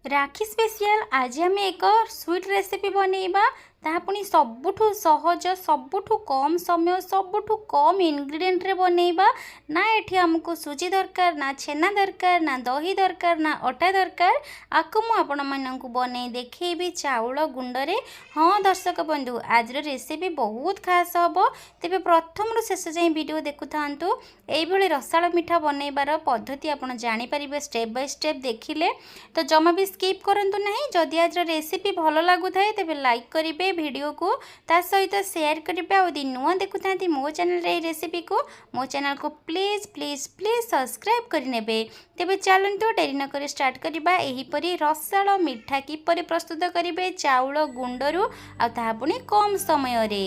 राखी special आज आम एक स्वीट रेसिपी बनैबा ता पुणी सबुठु सहज सबुठु कम समय सबुठु कम इंग्रेडिएंट रे बनैबा ना एठी हमको सुजी दरकार ना छेना दरकार ना दही दरकार ना अटा दरकार आकु मु आपण माननकु बनै देखैबी चाउल गुंडरे। हाँ दर्शक बंधु आज रेसिपी बहुत खास हबो तेबे प्रथम रु शेष जाई वीडियो देखु थांतु। एई भली रसाळ मिठा बनैबार पद्धति आपण जानि परिबे स्टेप बाय स्टेप देखिले तो जमा भी स्किप करंतु नहीं। जदि आज रेसिपी भल लागु थाए तेबे लाइक करिवे वीडियो को ता सहित शेयर करिवे आ यदि नुआ देखु थांती मो चैनल रे रेसिपी को मो चैनल को प्लीज प्लीज प्लीज सब्सक्राइब करिनेबे। तेबे चलंतु डेरी न करी स्टार्ट करिबा। एही परी रसाळ मिठा किपरि प्रस्तुत करिवे चाउल गुंडरू आ ताहा पुणी कम समय रे।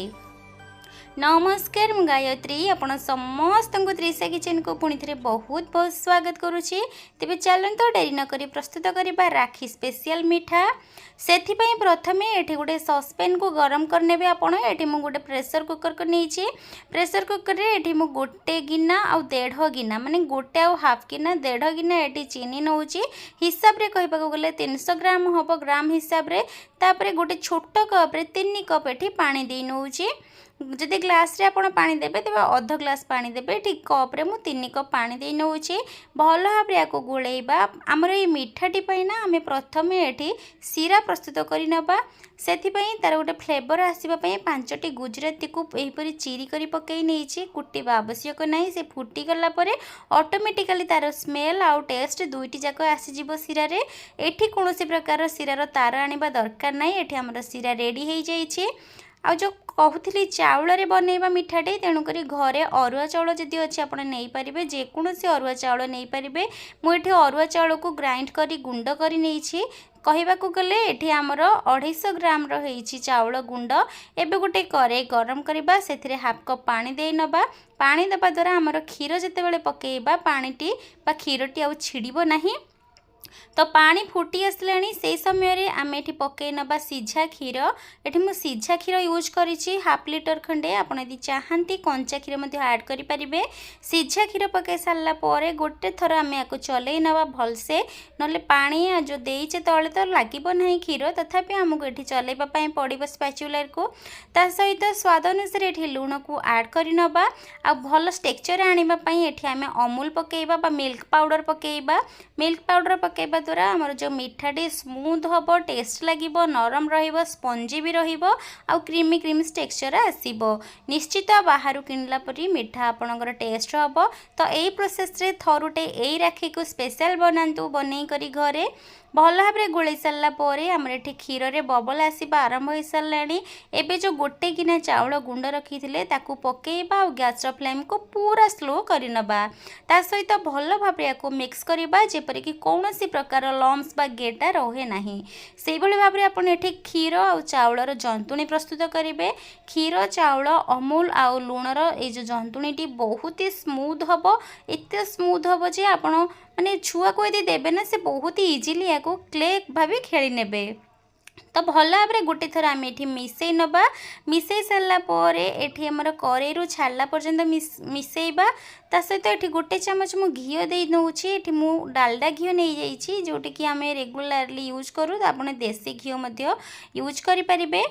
नमस्कार मु गायत्री आपण समस्त त्रिशा किचन को पुणी थे बहुत बहुत स्वागत करुच्ची। तेबे चलंतु डेरी न करी प्रस्तुत करिबा राखी स्पेशल मिठा। सेथिपई प्रथमे एठी गोटे सस्पेन को गरम करने आपण एठी मु गोटे प्रेशर कुकर को नहींची। प्रेशर कुकर रे एठी मु गोटे गिना आ 1.5 गिना माने गोटे आ हाफ गिना 1.5 गिना एठी चीनी नउची हिसाब रे कहबा को गले 300 ग्राम हबो ग्राम हिसाब रे। तापरे गोटे छोट कप रे 3 कप एठी पानी दे नउची। जदि ग्लास रे आपण पानी देबे तेबे अध ग्लास पानी देबे ठीक कप रे मु 3 कप पानी दे नउची। भल भाबरे याको गोळेइबा। हमर ए मिठाटी पई ना हमें प्रथमे एठी सीरा प्रस्तुत करि नबा। सेथिपई तार गोटे फ्लेवर आसीबा पई 5टी गुजराती को एहीपरि चीरी करी पकई नेइची। कुटीबा आवश्यक नाही से फुटी गला परे ऑटोमेटिकली तार स्मेल आउ टेस्ट दुईटी जाक आसी जिवो सीरा रे। एठी कोनोसी प्रकार सीरार तार आनिबा दरकार नाही। एठी हमर सीरा रेडी हेइ जाइछि। आ जो कहूली चाउल रे बनैबा मिठाटे तेणुक घरे अरुआ चाउल जदि अच्छे आप नहीं पारे जेकोसी अरुआ चाउल नहीं पारे। मुझे अरुआ चाउल को ग्राइंड करी गुंड करी नहीं कहवाक गले ये आमर 250 ग्राम रही चाउल गुंड। एबे गोटे करे गरम करवा से हाफ कप पानी दे नबा। पानी देवा द्वारा आमर क्षीर जितेबाला पकेबा पानीटी बा क्षीरटी आउ छिड़ब नहीं। तो पानी फुटी आसलाणी से समय आम ये पकई नबा सीझा क्षीर। ये मुझे सीझा क्षीर यूज करी हाफ लिटर खंडे आपड़ यदि चाहती कंचा क्षीर ऐड करें। सीझा क्षीर पकई सारा पर गोटे थर आम या चलई नवा भलसे ना पानी जो देचे तले तो लगे ना क्षीर तथापि आमको ये चलैवाई पड़ो स्पैचुलर को। ता सहित स्वाद अनुसार ये लुण को ऐड कर नबा। आ भल टेक्चर आने ये आम अमूल पकेबा बा मिल्क पाउडर पकेबा। मिल्क पाउडर पकेबा द्वारा आमर जो मिठाटी स्मूथ हम टेस्ट लगे नरम रहिबो स्पंजी भी रहिबो आ क्रीमी क्रीमी टेक्सचर आसीबो। निश्चित बाहर किनला परी मिठा आपणकर टेस्ट हम। तो यही प्रोसेस रे थरुटे यही राखी को स्पेशल बनातु बनै करी घरे भल भाव गोल सारा आमर ये क्षीर रे बबल आसवा आरंभ हो सारे। एबे जो गोटे गिना चाउल गुंड रखी थे ताकू पकेबा और गैस फ्लेम को पूरा स्लो करनबा। ता सहित भल भाव या मिक्स करवा जेपरिक कौन सी प्रकार लम्स बा गेटा रहे नहीं। से भाव आपड़ ये क्षीर आ चाउलर जंतुणी प्रस्तुत करेंगे। क्षीर चाउल अमूल आउ लुणर ये जो जंतुणी बहुत ही स्मूथ हम एत स्मूथ हम जे आपण माने छुआ को यदि देबे ना से बहुत ही इजिली या क्ले भाभी खेली नेबे। तो भल भाव गोटे थर आम ये मिसई नबा। मिसई सारापर ये आमर कड़े छाड़ा पर्यंत मिसईबा। ता सहित ये गोटे चामच मु घी दे नौची। ये मु डालडा घी नहीं जाइए जोटा कि आम रेगुलारली यूज करूँ। आपने देसी घी यूज करें।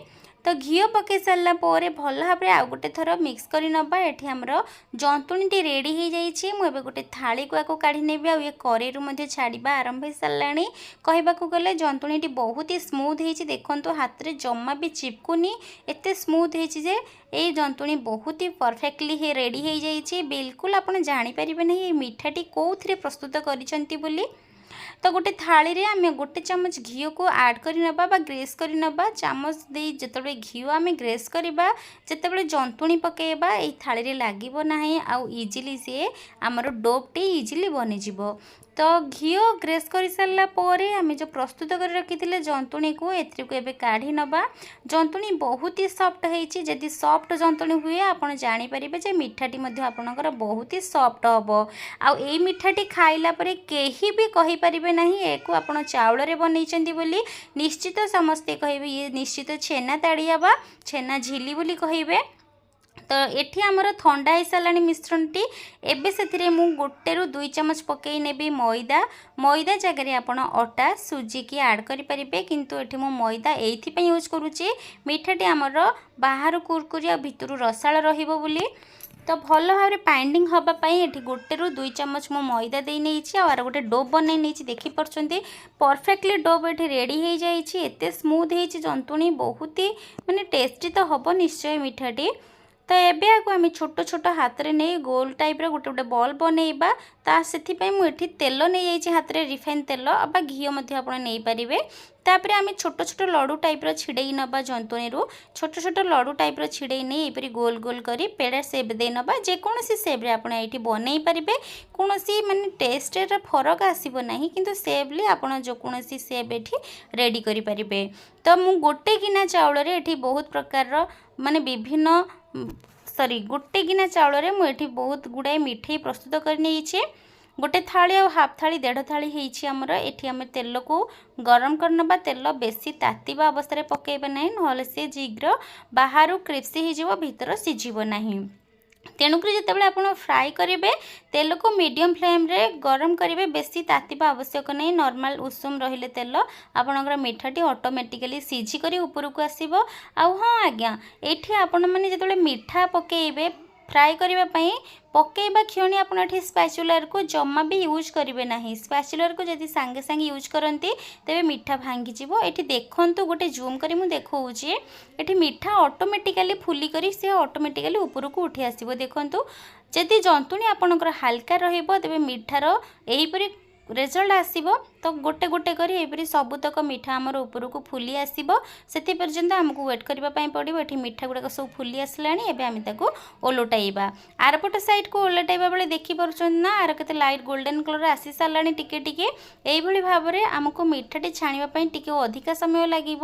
तो घी पकई सारा पर भल भाव आउ गोटे थर मिक्स कर नबा। ये आमर जंतुणी रेडी हो जाइए। मुझे गोटे थाली को काढ़ी नेबी आ ये कड़े छाड़ा आरंभ हो सारे। कहवाक गले जंतुणी बहुत ही स्मूथ हो देखो हाथ में जमा भी चिपकुनी एत स्मूथ हो ये जंतुणी बहुत ही परफेक्टली रेडी हो जाइए। बिल्कुल आप जापर ना ये मिठाटी कौन प्रस्तुत कर। तो गोटे थाली रे आम गोटे चामच घी को ऐड कर नबा बा ग्रेस कर नबा। चामच दे जिते घी आम ग्रेस करवा जिते जंतुणी पकेबा ये थाली रे लागिबो नाही आउ इजिली सी आमर डोपटी इजिली बनीजिवो। तो घी ग्रेस कर सारा पर आम जो प्रस्तुत कर रखी थे जंतुणी को एबे काढ़ी नबा। जंतुणी बहुत ही सॉफ्ट होती। जदि सॉफ्ट जंतुणी हुए आप जानीपर जे मिठाटी आपणकर बहुत ही सॉफ्ट हम। आउ ए मिठाटी खाइला परे केही भी कहि परिबे नहीं एको आपण चाउल रे बनैचंती बोली। निश्चित समस्ते कहिबे ये निश्चित छेना ताड़िया बा छेना झिली बोली कहिबे। तो एठी आमर थंडा हो सारा मिश्रणटी एबे से मु 1 ରୁ 2 चामच पकई नेबी मैदा मैदा जगह आपण अटा सुजी की ऐड करि परिबे किंतु एठी मु मैदा एथि पई यूज करूची मिठाटी आमर बाहर कुरकुरिया भितरु रसाळ रहिबो बोली तो भल भाव बाइंडिंग हाँपाई ये 1 ରୁ 2 चामच मो मैदा दे नहीं आर गोटे डो बन देखिपुंट परफेक्टली डो ये रेडी हो जाए एत स्मूथ हो जंतुणी बहुत ही माने टेस्टी तो हम निश्चय मिठाटी तो एबे आगो आम छोट छोट हाथ में नहीं गोल टाइप गोटे गोटे बॉल बनइबा ता से मुझे तेल नहीं जाइए हाथ में रिफाइन तेल बा घी नहीं पारे तापर आम छोट छोट लडू टाइप छिड़े नवा जंतुणी छोट छोट लडू टाइप छिड़े नहीं यपरी गोल गोल करी पेड़ा सेप दे नवा जेकोसी सेप्रे आप बनई पारे कौन माने टेस्ट फरक आसब ना कि सेपली आप जो कौन सेप ये रेडी करें तो मु गोटे गिना चाउल ये बहुत प्रकार माने विभिन्न सॉरी गोटे गिना चाउल मुझे बहुत गुड़ाए मिठाई प्रस्तुत कर गोटे थाली और हाफ थाली 1.5 थाली होती आमर एठी आम तेल को गरम करनबा तेल बेसी तातीबा अवस्था पकेबा नहीं नहले से शीघ्र बाहर क्रिप्सी हो भीतर सीझब नहीं तेणुक जितेबाला आप फ्राए करेंगे तेल को मीडियम फ्लेम रे गरम करेंगे बेसी तातीबा आवश्यक नहीं नॉर्मल उषुम रहिले तेल आपणकर मिठाटी ऑटोमेटिकली सीझिक ऊपर को आसो हाँ आज्ञा ये आपण मैंने जो मिठा पकेबे फ्राए करने पकेबा क्षणी आप स्पैचुलर को जमा भी यूज करेंगे ना स्पैचुलर को जब सांगे सांगे यूज करती तेरे मीठा भांगी ये देखु गोटे जूम कर देखा ये मीठा ऑटोमेटिकली फुलिक सी ऑटोमेटिकली ऊपर को उठी आसो देखु जदि जंतुणी आपणकर हाल्का रे मीठार यहीपरी रिजल्ट आसो तो गोटे गोटे कर सबुतक मीठा आमर ऊपर को फुली आसो से पर्यंत आमको वेट करने पड़ो ये मीठा गुड़ाक सब फुली आसला आम ओलटाइबा आरपट साइड को ओलटाइबा बेले देखिपुर ना आर के लाइट गोल्डन कलर आसी सारा टिके टिके यही भाव में आमको मिठाटी छाणीपाई टिके अधिका समय लगे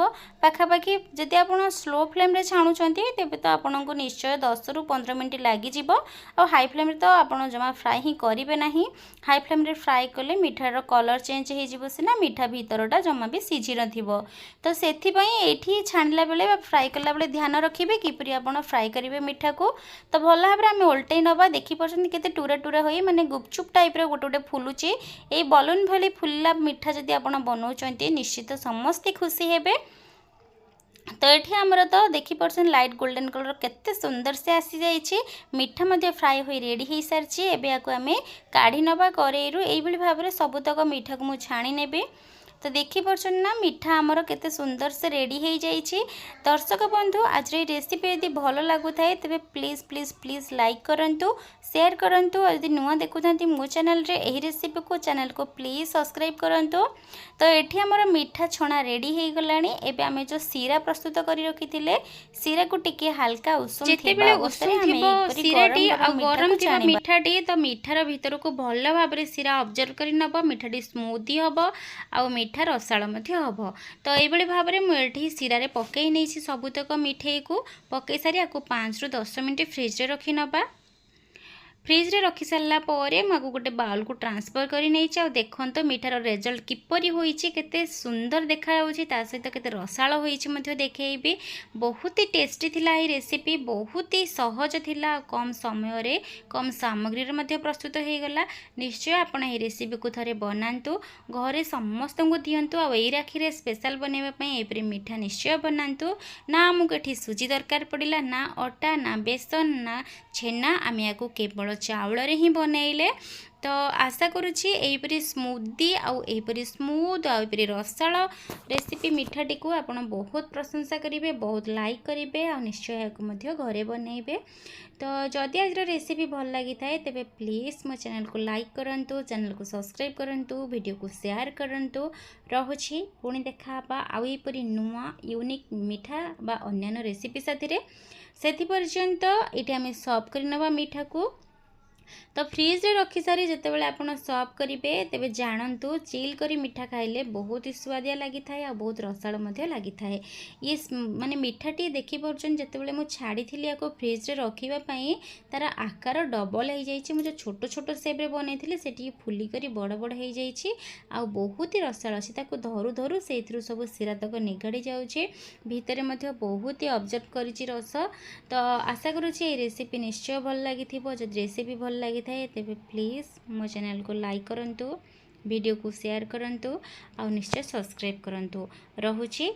पाखापाखि जदि आप स्लो फ्लेम रे छाणुंट तेज तो आपन को निश्चय 10 ରୁ 15 मिनट लगी आ हाई फ्लेम तो आप जमा फ्राए ही करेंगे ना हाई फ्लेम रे फ्राए कले मिठार कलर चेंज हो सीना मीठा भीतरटा जमा भी सीझी न तो से ये छाणला बेले फ्राए कला बेले ध्यान रखिए किपरि आप फ्राए करेंगे मिठा को तो भल भाव आम ओल्टे नवा देखिपुर के टूरा टूरा हो माने गुपचुप टाइप गोटे गोटे फुलुची ये बलून भली फुलला मिठा जदि आप बनाऊँ निश्चित समस्ते खुशी हेबे तो ये आमर तो देखिपुर लाइट गोल्डन कलर केते सुंदर से आसी जाइए मीठा मध्य फ्राए हो रेडी हो सारी एवं आपको आम काढ़ी नवा करेईरु यही भाव में सबुतक मीठा को मुझे छाणी नेबी तो देखिपुर ना मीठा आमर केते सुंदर से रेडी हो जाइए दर्शक बंधु आज ये रेसिपी यदि भल लगुए तेज प्लीज प्लीज प्लीज लाइक करूँ शेयर करूँ और यदि नुआ देखुं मो चैनल रे यही रेसिपी को चैनल को प्लीज सब्सक्राइब करूँ तो ये आमर मीठा छणा रेडी हो गला एवं आम जो सीरा प्रस्तुत कर रखी सीरा को टिके हाल्का उषुम गरम मिठाटी तो मीठार भीतर को भल भाव में सीरा ऑब्जर्व कर नब मिठाटी स्मूदी हम आ मीठा रसाळ हम तो ये भाव में मुझे सीरा पकई नहीं सबुतक मिठाई को पकई सारी आपको 5 ରୁ 10 मिनट फ्रिज रे रखी नबा फ्रिज रे रखी सारा मुझे गोटे बाउल को ट्रांसफर कर नहीं देखो तो मीठार रिजल्ट किपरि होइछि केते सुंदर देखा सहित केते रसाळ होइछि देखैबी बहुत ही टेस्टी थिला ये रेसिपी बहुत ही सहज थिला कम समय रे कम सामग्री रे मध्य प्रस्तुत हो गला निश्चय आपण ये रेसिपी को थरे बनातु घरे समस्त को दिंतु आ राखी रे स्पेशल बनैबा एपरी मीठा निश्चय बनातु ना आमको एठी सुजी दरकार पड़िला ना अटा ना बेसन ना छेना आम या केवल चाउल रे ही बनैले तो आशा करुँची यहीपरी स्मूदी आईपरी स्मूथ आईपरी रसाळ रेसिपी मिठाटी को आप बहुत प्रशंसा करेंगे बहुत लाइक करेंगे आ निश्चय घरे बनइबे तो जदि आज रेसिपी भल लगी थाए तेबे प्लीज मो चैनल को लाइक करंतु चैनल को सब्सक्राइब करंतु वीडियो को शेयर करंतु रहुछि पुणी देखा आउ यहीपरी नुआ यूनिक मिठा बा अन्यान्य रेसिपी साथी से पर्यंत ये आम सर्व कर मीठा को तो फ्रिज रे रखी सारी जितेबाला आप सर्व करेंगे तेरे जानतु चिल करी मिठा खाइले बहुत ही स्वादिया लगी था आ बहुत रसाल लगी था। ये माने मिठाटी देखिपुर जितेबाला मुझे छाड़ी थी फ्रिज रे रखापी तार आकार डबल हो जाए मुझे छोट छोट सेप्रे बनई से फुलिक बड़ बड़ हो जाए आ बहुत ही रसाल अच्छी धरू धरू से सब सिरा तक निगाड़ी जाऊे भितर बहुत ही ऑब्जर्व करी रस। तो आशा करुँचे रेसिपी निश्चय भल लगी जब रेसिपी भल लगी थाए तेरे प्लीज़ मो चैनल को लाइक करंतु वीडियो को शेयर करंतु आ निश्चय सब्सक्राइब करंतु। रहुची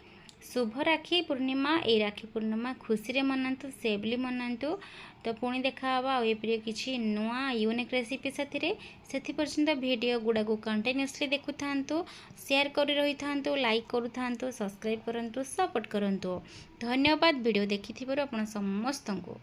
शुभ राखी पूर्णिमा ए राखी पूर्णिमा खुशी रे मनातु सेफली मनातु। तो पुणी देखा एपरी किसी नुआ यूनिक रेसिपी साथी से पर्यंत वीडियो गुड़ा को कंटिन्यूअसली देखु था शेयर कर रही था लाइक करू था सब्सक्राइब करंतु सपोर्ट करंतु। धन्यवाद वीडियो देखि समस्त को।